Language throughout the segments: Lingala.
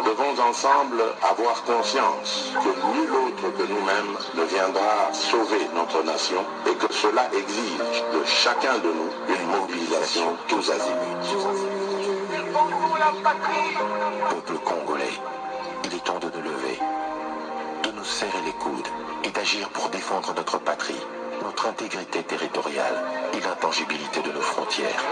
Nous devons ensemble avoir conscience que nul autre que nous-mêmes ne viendra sauver notre nation et que cela exige de chacun de nous une mobilisation tous azimuts. Peuple congolais, il est temps de nous lever, de nous serrer les coudes et d'agir pour défendre notre patrie, notre intégrité territoriale et l'intangibilité de nos frontières.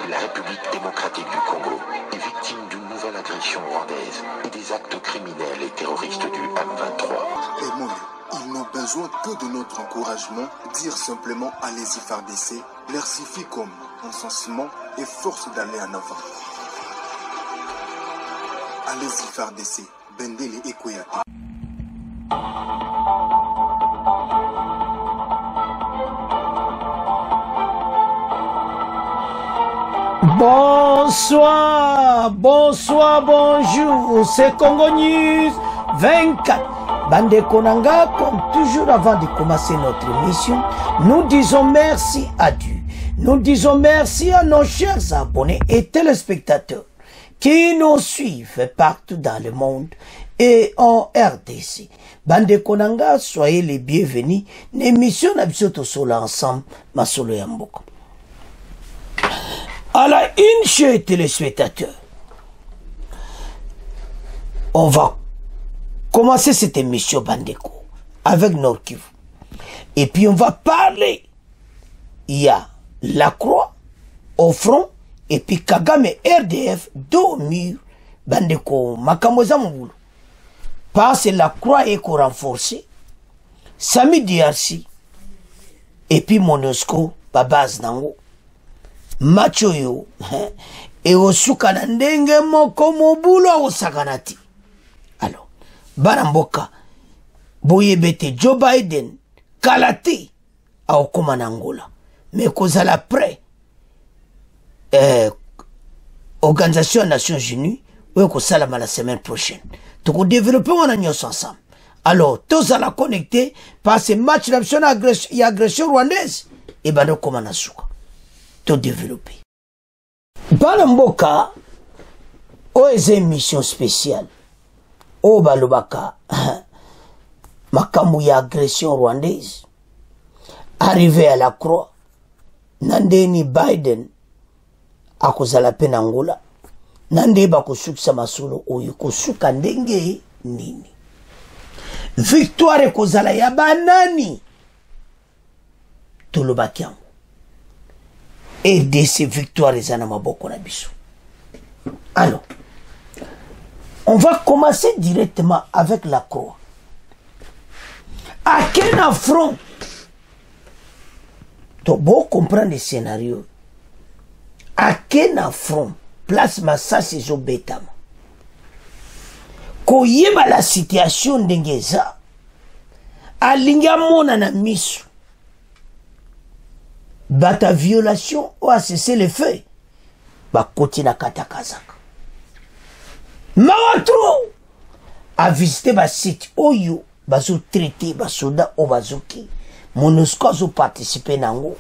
La République démocratique du Congo est victime d'une nouvelle agression rwandaise et des actes criminels et terroristes du M23. Et moi, ils n'ont besoin que de notre encouragement. Dire simplement allez-y FARDC leur suffit comme encensement et force d'aller en avant. Allez-y FARDC, Bendele et Koyate. Bonsoir, bonsoir, bonjour, c'est Congo News 24. Bande Konanga, comme toujours avant de commencer notre émission, nous disons merci à Dieu. Nous disons merci à nos chers abonnés et téléspectateurs qui nous suivent partout dans le monde et en RDC. Bande Konanga, soyez les bienvenus. L'émission Nabisoto Sola ensemble, Masolo Yamboko. À la une, chers téléspectateurs, on va commencer cette émission Bandeko avec Nord Kivu. Et puis on va parler, il y a la croix au front, et puis Kagame RDF, dos au mur, Bandeko, Makamoza Mouboulou. Parce que la croix est renforcée, Sami DRC, et puis Monusco, Babaz Nango. Macho yo e osuka na ndenge moko mobulo osakanati. Alors baramboka boyebete Joe Biden kalate aokoma na Angola mais kozala prêt Organisation des Nations Unies oyo kosalama la semaine prochaine toko développer wana nyonso ensemble. Alors tozala connecté par ce match d'agression rwandaise et bando koma na suka to développer. Balamboka o émission spéciale o balobaka makamu ya agression rwandaise arrivé à la croix nandeni Biden akozala pe na Angola nande bakosukisa masolo oyo kosuka ndenge nini victoire kozala ya banani tolobaki yango et de ces victoires les anamaboko na biso. Alors, on va commencer directement avec la croix. À quel affront? Tu dois comprendre le scénario. À quel affront? Place Massa Sezo Betama. Koyeba la situation d'Engeza. Alinga mona na misu. Bata violation ou a cessé le feu. Ba koti na katakazaka. Mawatro a visité ba site oyo bazo traité ba soda o bazoki. Monusco a participé nango.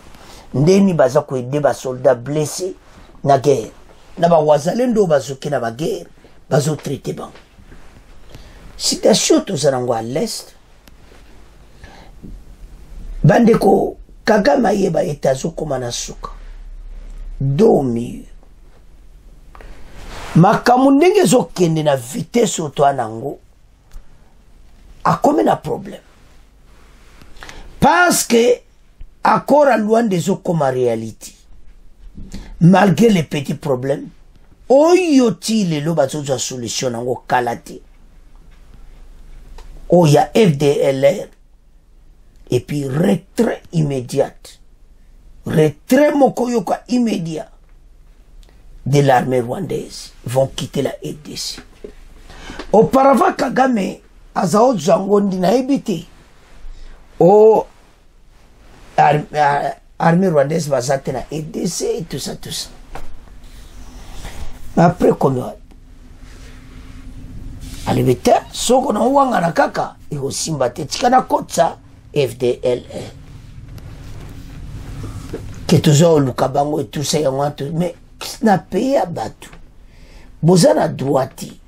Ndeni baza ko aider ba soldats blessés na guerre. Na ba wazalendo bazoki na ba guerre bazo traité ban. Situation tozango à l'est. Bandeko Kagame yeba etazo komana suka do mur makamu ndenge zokende na vitesse oto anango akome na problème parce que akora loin des okoma réalité malgré les petits problèmes oyoti lelo bazoza solution nango kalate oya FDLR. Et puis retrait immédiat. Retrait mokoyoka immédiat de l'armée rwandaise. Vont quitter la RDC. Auparavant, Kagame, Azao Djangondi na ebité. Oh, armée rwandaise va s'attendre à RDC et tout ça, tout ça. Après, comme alibete, soko na wanga na kaka, iko simbate, tikana kotsa, FDLR. Que toujours le Kabango et tout ça, mais n'a payé à Batou. bozana droiti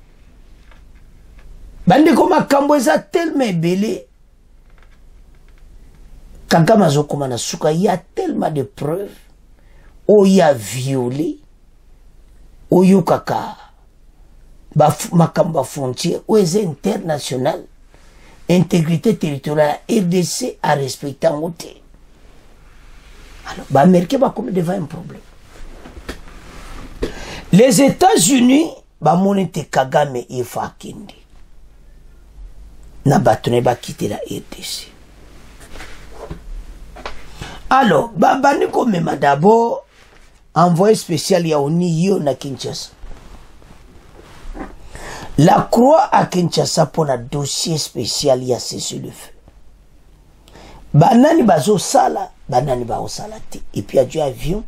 bandeko makambo eza tellement ebele Kagame azokoma na suka, il y a tellement de preuves oyo a violé oyo kaka makambo ya frontière oyo eza international intégrité territoriale RDC a respecté en te. Alors l'Américain va comme devant un problème. Les États-Unis va monter Kagame et Fakindi na batone va quitter la RDC. Alors bani comme d'abord envoyé spécial ya Oni na Kinshasa. La Croix à Kinshasa pour un dossier spécial ya cessez-le-feu. Banani bazo sala, banani bazo salati. Et puis a du avion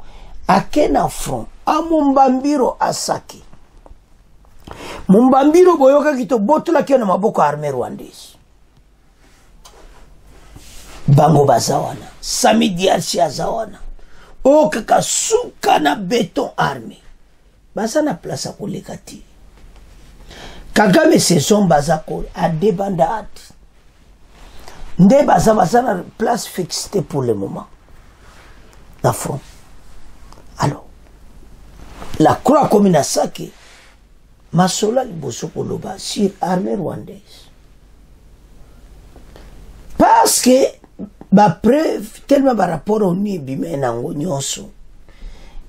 à Kena front, à Mumbambiro à Sake. Mumbambiro boyoka kito boto la kiona maboko armée rwandaise. Bango bazawana, Samidi Arsi azawana. O kaka suka na béton armé. Baza na place à kolekati. Kagame saison bazako a débandade. Nde baza na place fixée pour le moment. Na front. Alors, la Croix comme na Sake, Masola liboso koloba sur armée rwandaise. Parce que ba preuve tellement par rapport au ni bime nango nyonso.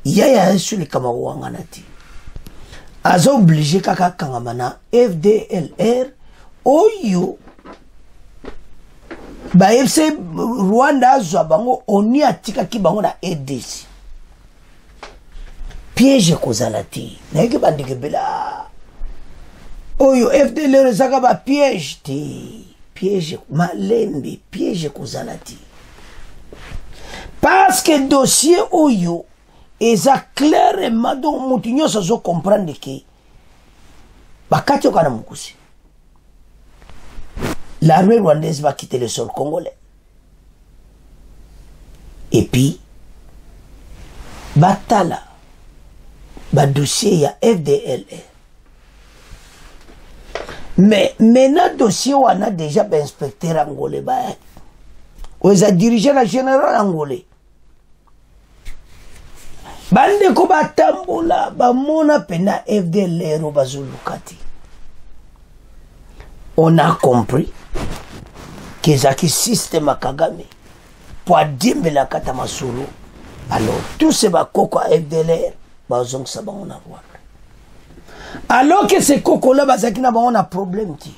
Ya sur le kamawanga nati. Azo obligé kaka kangamana FDLR oyo ba FC Rwanda azwa bango oni atika ki bango na EDC piège kozalati na yeke bandike bela oyo FDLR zaka ba piège te piège malembe piège kozalati parce que dossier oyo eza clairement donc mutinyo sozo comprendre que bakati okana mukusi l'armée rwandaise va quitter le sol congolais et puis batala ba dossier ya FDLR mais maintenant dossier on a déjà ba inspecteur angolais ba ou eza dirigeant la général angolais bande ko batambola bamona pena FDLR bazulukati. On a compris que zaki système à Kagame pour dimbe la katamasuru. Alors tout ce bakoko à FDLR bazong ça on a voir. Alors que ces coco là bazaki na on a problème ti.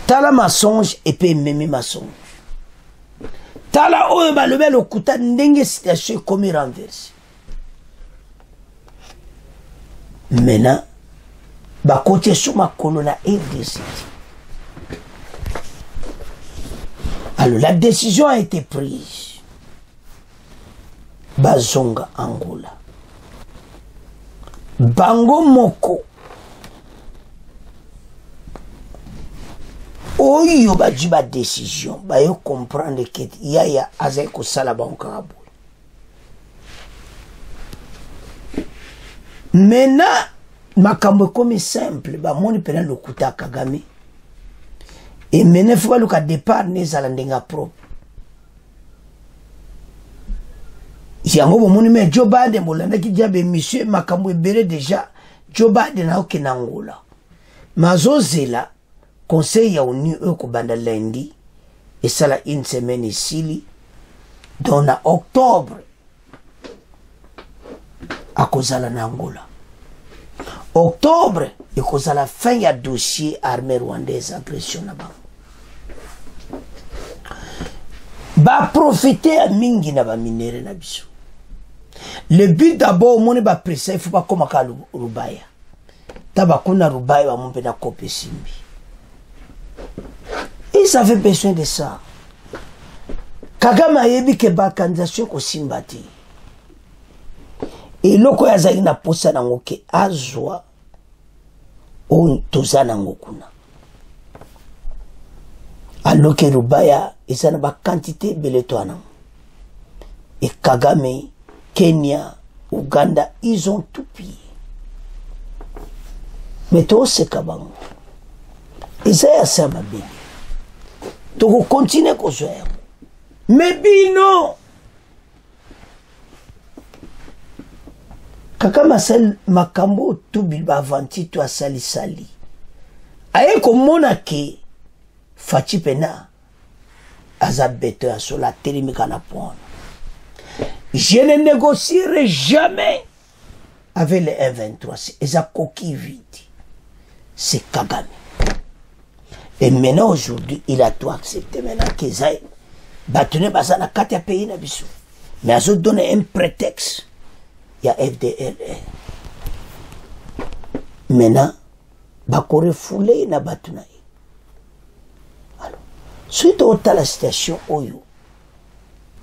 Tala mensonge et puis même mensonge. Tala oyo balobel okuta ndenge situation comme renverse. Maintenant ba côté sur ma colonne RDC. Alors la décision a été prise. Bazonga Angola. Bango moko. Oyo ba jiba décision ba yo comprendre que ya azay ko sala ba onkarabo. Maintenant makambo comme simple ba moni pena lokuta Kagame et maintenant faut le ka départ nezala ndenga propre. Yango bo moni me Joe Biden bolanda ki diabe monsieur makambo ebere déjà Joe Biden na okenangola. Mazozela conseil ya uni eko banda lundi et ça la une semaine ici dans na octobre à cause de l'Angola. Octobre et cause de la fin ya dossier armée rwandaise agression na ba. Ba profiter à mingi na ba minere na biso. Le but d'abord moni ba pressa il faut pas comme ka Rubaya. Taba kuna Rubaya ba mon pena kopé simbi. Ils avaient besoin de ça. Kagame ayebi ke ba candidature ko simbati. Et loko ya zali na posa na ngoke azwa on tozana ngokuna. Alors que Rubaya isa na ba quantité beletwana. Et Kagame, Kenya, Ouganda, ils ont tout pillé. Mais toi, c'est Kabango. Et ça, c'est ma bébé. Tu continues à faire. Mais bino. Kaka masal makambo tu bilba avanti tu asali sali. Aye komona ke fachi pena azabeto ya sola telimika na pona. Je ne négocierai jamais avec les M23. C'est un coquille vide. C'est Kagame. Et maintenant, aujourd'hui, il a tout accepté. Maintenant, qu'ils aillent battre Bazana 4 pays. Mais ils ont donné un prétexte. Il y a FDLR. Maintenant, Bakore foulé na batuna. Alors, suite à la situation, Oyo,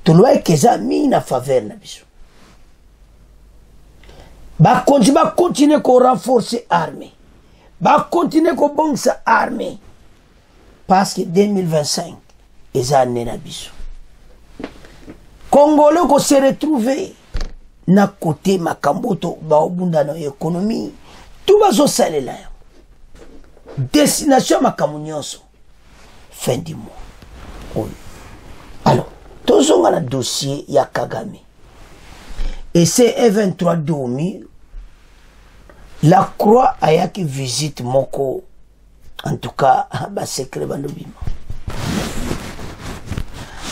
tout le monde qui a mis na faveur na biso. Ba continuer à renforcer l'armée. Ba continuer à bonser l'armée. Parce que 2025, ils ont na biso. Congolais qui se retrouvent na côté makamboto ba obunda na économie. Tout va se saler là. Destination makamunyoso. Fin du mois. Oui. Alors, tous on a un dossier ya Kagame. Et c'est E23 dormi. La croix a qui visite Moko. En tout cas, ba secret bandobima.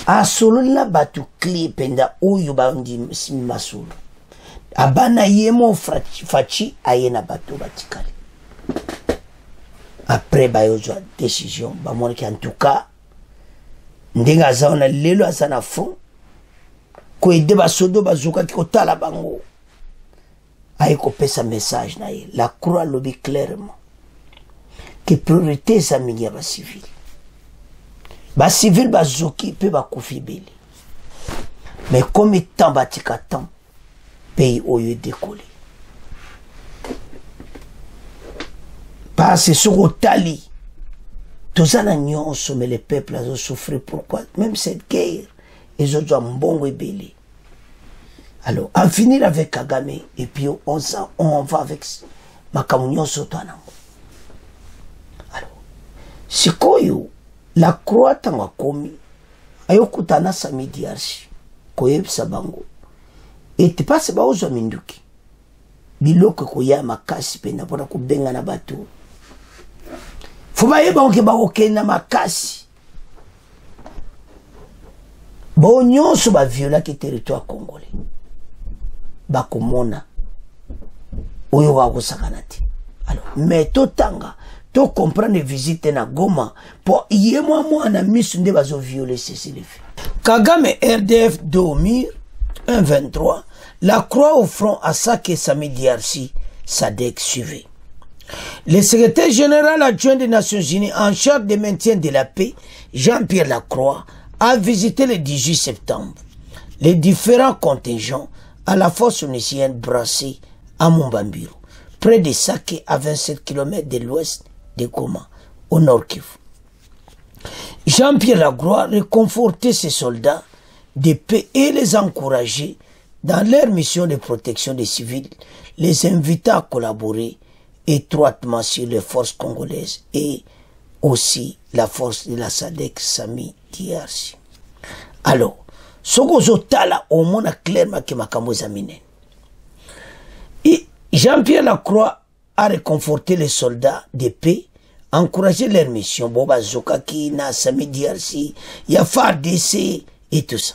A solo la batu clé penda uyu ba ndi masulu. Abana yemo fachi ayena batu batikali. Après ba yozo décision ba monaki en tout cas ndenga zaona lelo asana fond ko ede ba sodo bazuka ki kotala bango ay ko pesa message na ye la croix lobi clairement que priorité sa minya ba civil bazuki pe ba kufibeli mais comme temps batika temps pays oyo décoller. Parce que sur Otali, tous les gens, mais les peuples ont souffert. Pourquoi? Même cette guerre, ils ont un bon ébélé. Alors, en finir avec Kagame, et puis on va avec Makamunyo Sotanango. Alors, c'est quoi la croix tanga komi, ayokutana samedi archi, koyeb sabango, et te passe ba ozo minduki. Biloko koya makasi pena pona kubenga na batu. Fuba yeba onke ba okena makasi. Bo nyonso ba viola ki territoire congolais. Ba komona. Oyo wa kosakanati. Alors, mais totanga, to comprendre visite na Goma pour yemo mo na misu nde bazo violer ceci les faits. Kagame RDF Domir 1-23. La croix au front à Sake Samedi Arsi, Sadek suivait. Le secrétaire général adjoint des Nations Unies en charge du maintien de la paix, Jean-Pierre Lacroix, a visité le 18 septembre les différents contingents à la force onusienne brassée à Mumbambiro, près de Sake à 27 km de l'ouest de Goma, au nord Kivu. Jean-Pierre Lacroix réconfortait ses soldats de paix et les encourageait dans leur mission de protection des civils, les invitant à collaborer étroitement sur les forces congolaises et aussi la force de la SADC Sami DRC. Alors, ce que là au monde a clairement que makambo zamine. Et Jean-Pierre Lacroix a réconforté les soldats de paix, encouragé leur mission. Boba Zokaki, na Sami DRC, ya FARDC et tout ça.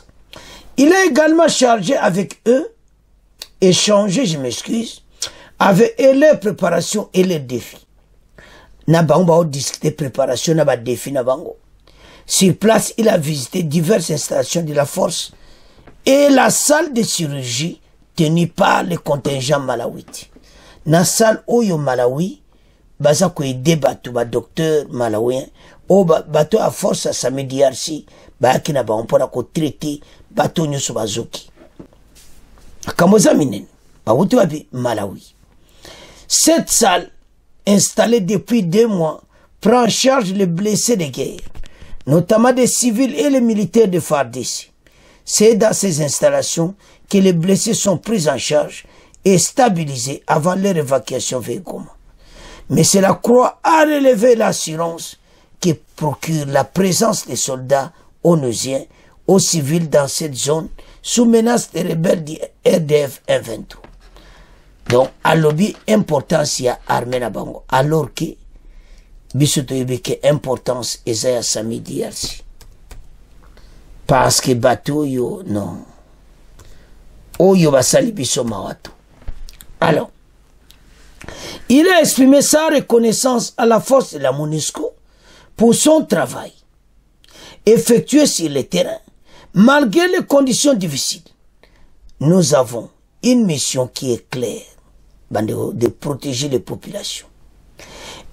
Il a également chargé avec eux, échangé, je m'excuse, avec leurs préparations et leurs défis. Nabango a discuté préparation, naba défi nabango. Sur place, il a visité diverses installations de la force et la salle de chirurgie tenue par le contingent malawite. Dans la salle Oyo Malawi, baza ko débattu ba docteur malawien, o bato à force à Samedi Arsi, ba kina ba on pona ko traiter bato nyoso bazoki. Kamoza minen, ba wuti wapi Malawi. Cette salle, installée depuis 2 mois, prend en charge les blessés de guerre, notamment des civils et les militaires de FARDC. C'est dans ces installations que les blessés sont pris en charge et stabilisés avant leur évacuation vers Goma. Mais c'est la croix à relever l'assurance qui procure la présence des soldats onusiens aux civils dans cette zone sous menace des rebelles du RDF 23. Donc, à lobby, importance y a armée na bango. Alors que, bisoto yebeke importance Isaiah Sami DRC. Parce que bateau yo, non. Oyo basali biso mawato. Alors, il a exprimé sa reconnaissance à la force de la MONUSCO pour son travail effectué sur le terrain, malgré les conditions difficiles. Nous avons une mission qui est claire, de protéger les populations.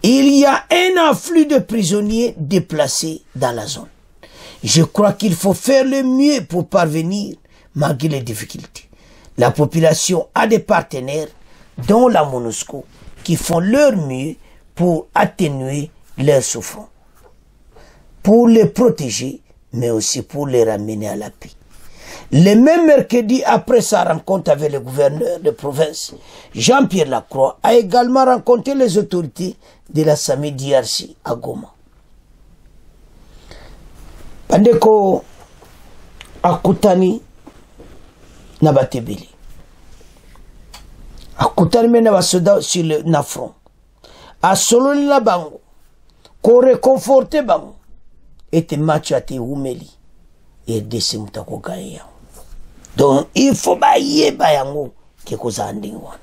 Il y a un afflux de prisonniers déplacés dans la zone. Je crois qu'il faut faire le mieux pour parvenir malgré les difficultés. La population a des partenaires, dont la MONUSCO, qui font leur mieux pour atténuer leurs souffrances, pour les protéger, mais aussi pour les ramener à la paix. Le même mercredi, après sa rencontre avec le gouverneur de province, Jean-Pierre Lacroix a également rencontré les autorités de la SAMI DRC à Goma. Pandeko akutani na batebeli. Akutani mena basoda sur le nafron. A soloni la bango. Ko réconforter bango. Et match a été oumeli. Et desi mutako gaya. Donc il faut bailler bayango ke koza ndingo wana.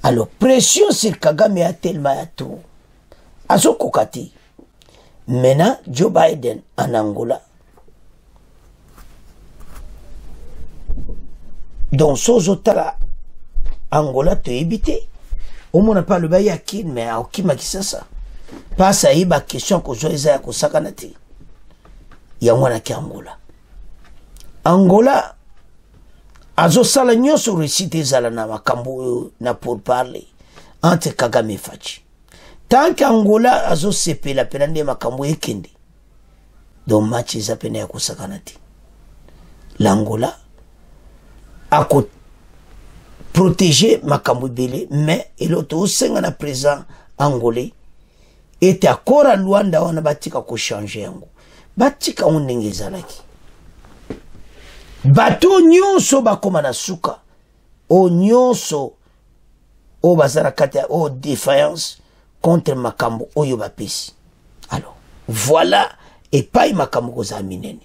Alors pression sur Kagame a tellement à trop. Azo kokati. Maintenant Joe Biden en Angola. Donc sozotala Angola te éviter. Au moins pas le bail à qui mais à qui makisa ça. Pas ça y ba question ko zoeza ya kosakanati. Ya mwana ki Angola. Angola azo sala nyoso récité zala na makambo na pour parler entre Kagame et Fachi. Tant qu'Angola azo sepe la penande makambo ekende. Donc match zapene ya kosakanati. L'Angola a protéger makambo belé mais l'autre aussi na présent angolais était encore à Luanda on a batika ko changer yango. Batika ondenge zalaki. Bato nyonso bakoma na suka. O nyonso o bazara kata o défaillance contre makambo oyo bapesi. Alors, voilà et pas makambo koza minene.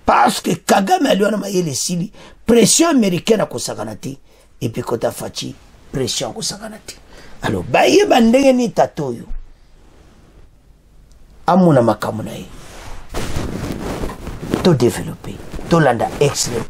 Parce que Kagame aliona mayele sili pression américaine à kosakanati et puis kota Fachi pression kosakanati. Alors, baye bandenge ni tatoyo. Amuna makambo na ye. To développer, to landa excellent.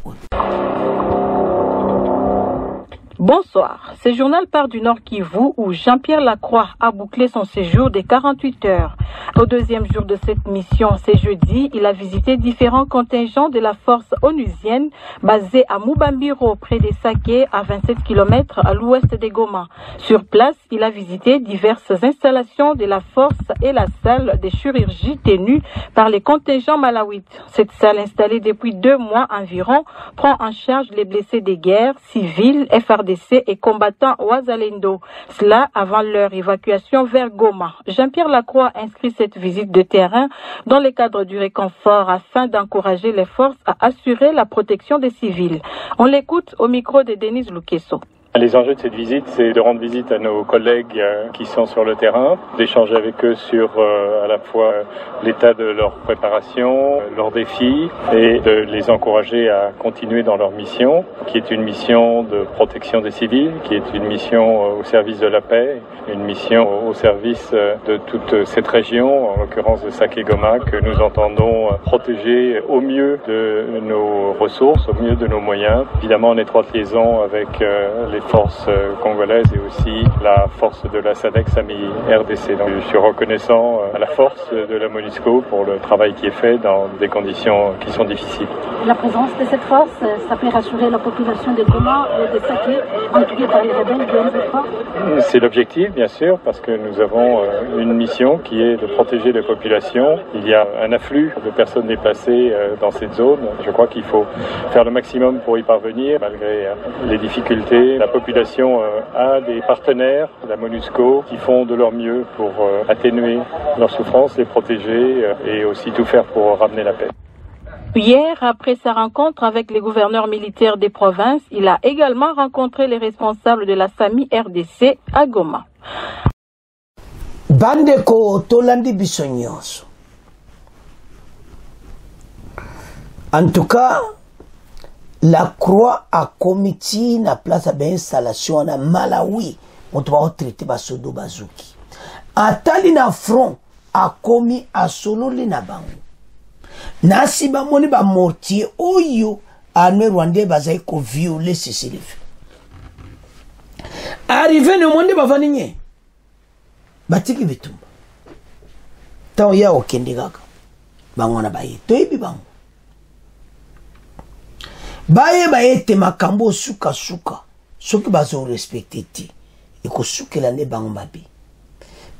Bonsoir. Ce journal part du Nord Kivu où Jean-Pierre Lacroix a bouclé son séjour de 48 heures. Au deuxième jour de cette mission, c'est jeudi, il a visité différents contingents de la force onusienne basée à Mubambiro, près des Saké, à 27 km à l'ouest de Goma. Sur place, il a visité diverses installations de la force et la salle de chirurgie tenue par les contingents malawites. Cette salle installée depuis 2 mois environ prend en charge les blessés des guerres, civils, FRDC et combattants Ouazalendo. Cela avant leur évacuation vers Goma. Jean-Pierre Lacroix inscrit cette visite de terrain dans le cadre du réconfort afin d'encourager les forces à assurer la protection des civils. On l'écoute au micro de Denise Lukeso. Les enjeux de cette visite, c'est de rendre visite à nos collègues qui sont sur le terrain, d'échanger avec eux sur à la fois l'état de leur préparation, leurs défis et de les encourager à continuer dans leur mission, qui est une mission de protection des civils, qui est une mission au service de la paix, une mission au service de toute cette région, en l'occurrence de Saké Goma, que nous entendons protéger au mieux de nos ressources, au mieux de nos moyens, évidemment en étroite liaison avec les forces congolaises et aussi la force de la SADC SAMI RDC. Donc je suis reconnaissant à la force de la MONUSCO pour le travail qui est fait dans des conditions qui sont difficiles. La présence de cette force, ça peut rassurer la population de Goma et de Saké, endurée par les rebelles de M23? C'est l'objectif, bien sûr, parce que nous avons une mission qui est de protéger les populations. Il y a un afflux de personnes déplacées dans cette zone. Je crois qu'il faut faire le maximum pour y parvenir, malgré les difficultés. La la population a des partenaires, la MONUSCO, qui font de leur mieux pour atténuer leurs souffrances, les protéger et aussi tout faire pour ramener la paix. Hier, après sa rencontre avec les gouverneurs militaires des provinces, il a également rencontré les responsables de la SAMI RDC à Goma. Bandeko tolandi bisonyoso. En tout cas, la croix a commis na place d'installation na Malawi. On doit traiter basodo bazuki. Atali na front a commis à solo na bango. Nasi ba moni ba mortier oyo armée rwandais bazai ko violer ce célèbre. Arrivé no monde ba vaninye. Batiki bitumba. Taw ya okende kaka. Bangona baye. Toyibi bango. Baye te makambo suka suka. Soki bazo respecter ti. Et ko sukela ne bango mabi.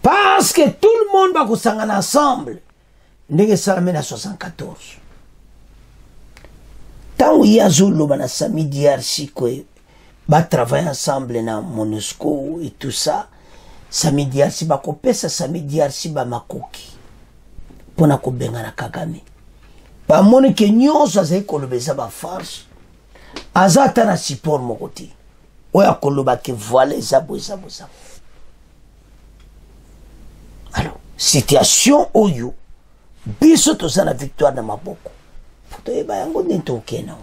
Parce que tout le monde va kosangana ensemble. Ndenge salame na 74. Tant ya zolo bana sami DRC ko ba travailler ensemble na MONUSCO et tout ça. Sami DRC ba kopesa sami DRC ba makoki. Pona ko benga na Kagame. Ba moni ke nyonso azai kolobeza ba farce. Azata na support mokoti. Oya koloba ke voile zabo. Alors, situation oyo biso toza na victoire na maboko. Fotoyeba yango nento okena.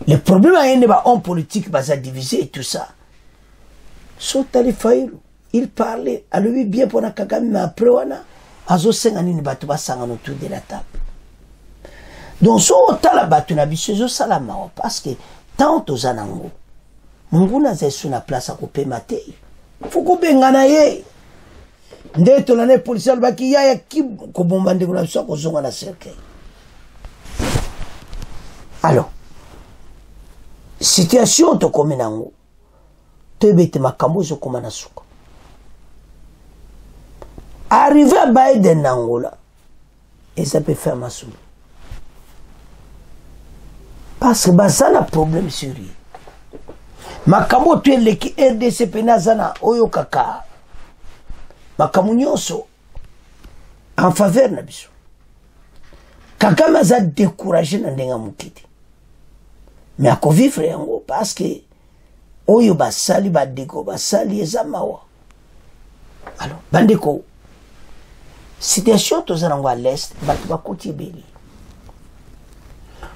Le problème est ba homme politique baza divisé et tout ça. Sotali Fayulu, il parlait à lui bien pour na Kagame, mais après wana azo senga nini batu basanga autour de la table. Donc so otala batu na biso zo salama parce que tant toza nango. Mungu na zesu na place a kopema te. Fuko bengana ye. Nde to la policier baki ya ki ko bomba ndeko na biso ko zonga na cercle. Alors situation to komenango. Tebete makambo zo komana suka. Arrivé à Biden Angola, et ça peut faire ma soule. Parce que ça a un problème sur lui. Makambo tu es l'équipe RDC penazana oyo kaka. Makambo nyonso en faveur na biso. Kaka maza découragé na ndenga mukiti. Mais ako vivre yango parce que oyo basali badeko basali ezamawa. Alors bandeko situation tozana à l'est batu bakoti beli.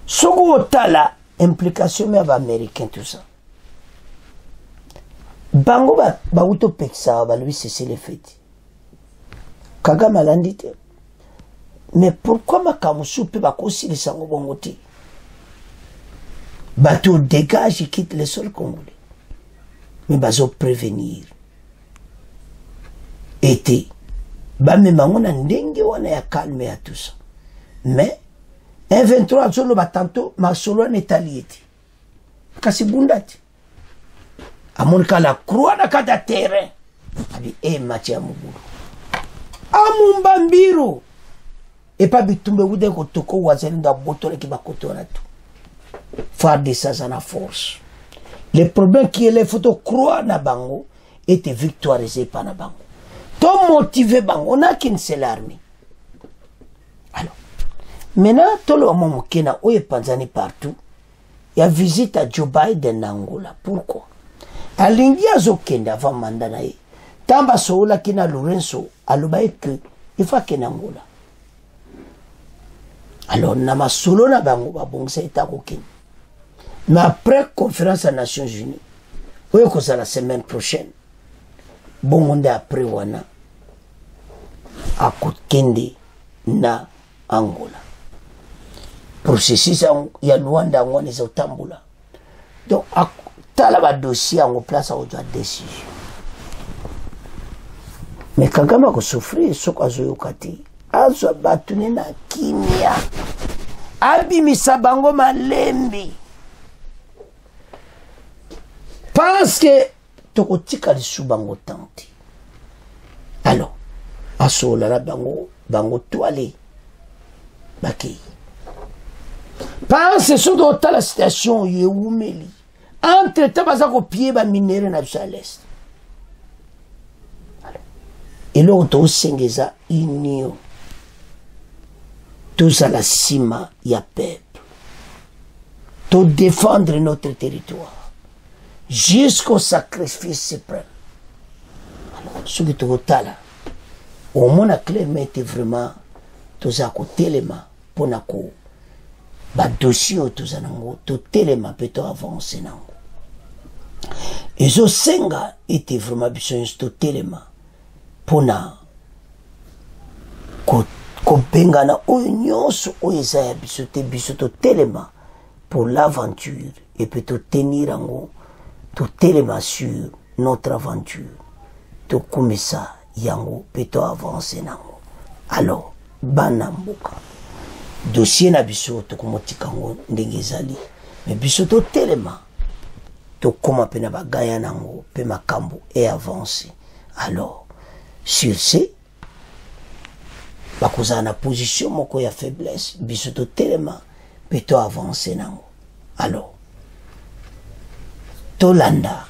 Soko otala implication me ba américain tout ça. Bango ba uto peksa ba lui c'est les fêtes. Kagame alandite. Mais pourquoi makamusu pe ba kosili sango bongote? Bateau dégage et quitte les sols congolais. Mais bazo prévenir. Été ba memangona ndenge wana ya calme à tout ça. Mais un 23 solo batanto ma solo netalieti. Kasi bundati. Amonika la croix na kata terrain. Abi machi amuburu. Amumbambiro. Et pas bitumbe wude ko toko wazenga botole ki bakotora tout. Faire de ça en force. Le problème qui est les photos croix na bango était victorisé par na bango. Ton motivé bango, on a qu'une seule armée. Alors, maintenant, tout le monde qui est oye panzani partout, il y a visite à Joe Biden en Angola. Pourquoi? À l'India zokenda avant mandat nae. Tamba soula kina Lorenzo alubaye que il faut qu'il Angola. Alors, nama solo na bango ba bongsa itakokin. Mais après conférence à Nations Unies, oye ko la semaine prochaine. Bon monde après wana akokende na Angola. Processus ya Luanda ngone za utambula. Donc tala ba dossier en place à autre décision. Mais Kagame ko souffrir soko azoyokati. Azo batune na kimia. Abimisa bango malembi. Parce que tokotika lisu bango tanti. Alors, asola la bango toile. Baki. Pense sur la situation yewumeli. entre temps baza kopiye baminere na biso ya l'est. eloko tosengeza union tozala nsima ya peuple to défendre notre territoire jusqu'au sacrifice suprême. Alors soki tokotala omona clairement ete vraiment toza kotelema mpona ko badossier oyo toza nango totelema mpe toavance nango ezosenga ete vraiment biso nyonso totelema mpona kobengana oyo nyonso oyo eza ya biso te biso totelema pour l'aventure et puis totenir yango totelema sur notre aventure tokumisa yango mpe toavance nango. Alors bana mboka dossier na biso tokomotika yango ndenge ezali me biso totelema tokoma mpe na bagaya nango mpe makambo eavance. Alors sur ce bakozala na position moko ya faiblesse biso totelema mpe toavance nango. Alors tolanda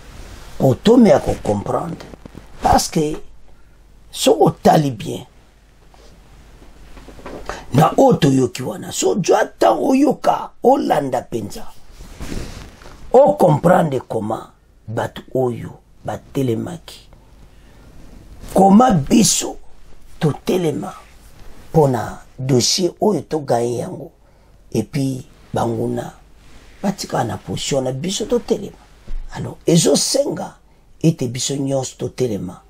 otomea kocomprendre parce que soko otali bien na oyo toyoki wana so jo ata oyoka olanda mpenza ocomprendre koma bato oyo batelemaki koma biso totelema mpona dossier oyo togaye yango epuis banguna batikala na position na biso totelema. Alors ezosenga ete biso nyonso totelema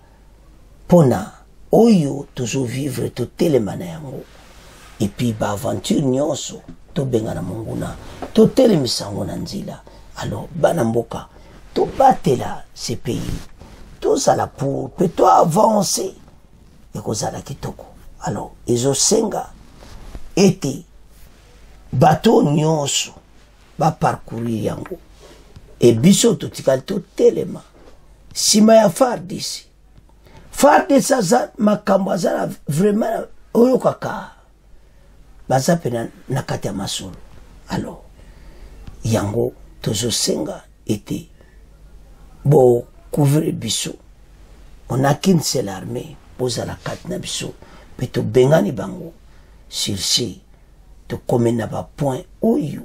mpona oyo tozovivre totelema na yango epuis baaventure nyonso tobenga na monguna totelemisa yango na nzela. Alors bana mboka tobatela ce pays tozala pour mpe toavance ekozala kitoko. Alors ezosenga ete bato nyonso baparcourir yango e biso totikali totelema nsima ya FARDC. FARDC aza makambo aza na vraiment oyo kaka baza mpe na kati ya masolo. Alors yango tozosenga ete bo couvrir biso on a qu'une seule armée bozala kati na biso mpe tobengani bango sur ce tokome na bapoint oyo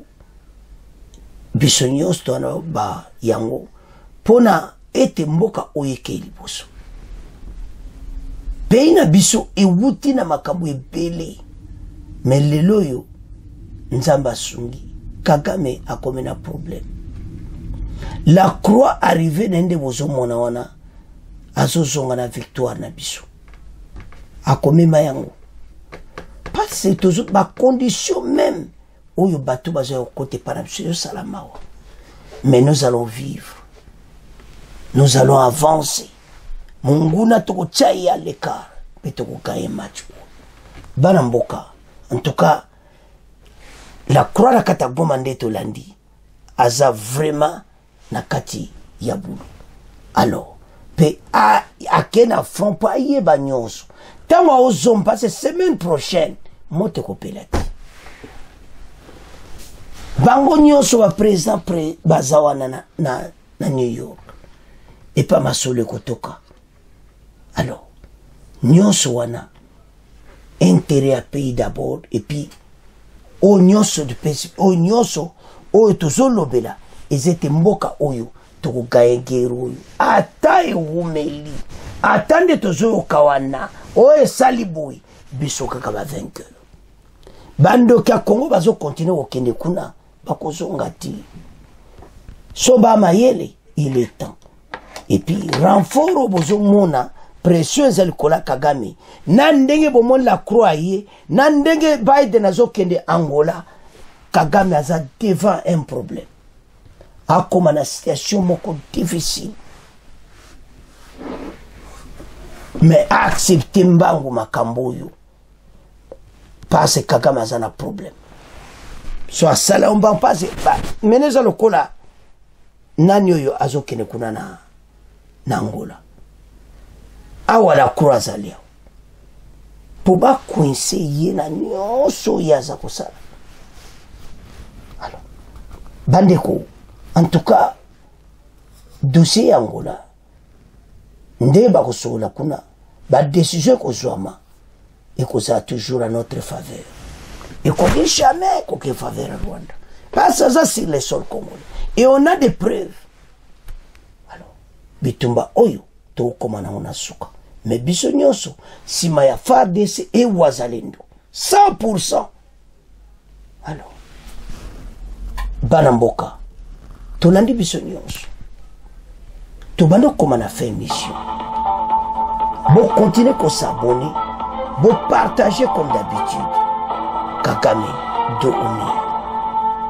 biso nyonso towana ba yango mpona ete mboka oyo ekei liboso. Pays na biso ewuti na makambo ebele me lelo oyo nzambe asungi Kagame akome na problème. La croix arrivée nende bozomona wana azozonga na victoire na biso akomema yango parce que toujours ba condition même oyo bato baza côté par biso salamawa. Mais nous allons vivre, nous allons avancer. Munguna toko chai à l'écart pe toko gagner match bana mboka. En tout cas la croix na kataboma ndeto landi aza vraiment na kati ya bulu. Alors pe a kena front pa yeba nyonso tango ozom passe semaine prochaine mote kopelati bango nyonso wa président bazawana na New York et pas masole kotoka. Alors nyonso wana intérêt à pays d'abord et puis o nyonso de pays o nyonso o tozolobela ezete mboka oyo tokogaye guerre oyo ata ewumeli atande tozoyoka wana o esali boyi biso kaka ba vainqueur. Bandoki ya Congo bazo continue kokende kuna bakozonga ti so ba mayele il est temps. Et puis renfort bozo mona pression ezali kola Kagame na ndenge bomoni la croix ye na ndenge Biden azokende Angola Kagame aza devant un problème akoma na situation moko difficile mais accepter mbangu makambo yo parce que Kagame aza na problème so asala mba passe meneza lokola nani oyo azokende kuna na Angola awa la croix alia pour ba coincer ye na nyonso yaza kosala. Alors bandeko en tout cas dossier ya Angola nde bakosola kuna ba décision kozwama et ça toujours à notre faveur et qu'on dit jamais qu'aucune faveur à Rwanda parce que ça c'est le sol congolais et on a des preuves. Alors bitumba oyo to komana onasuka mais biso nyonso sima ya FARDC et wazalendo 100%. Alors banamboka tolandi biso nyonso tobando komana fait mission bon continuer qu'on s'abonner bon partager comme d'habitude. Kagame Doomi.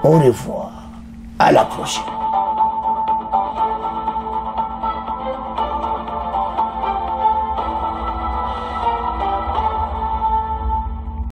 Au revoir, à la prochaine.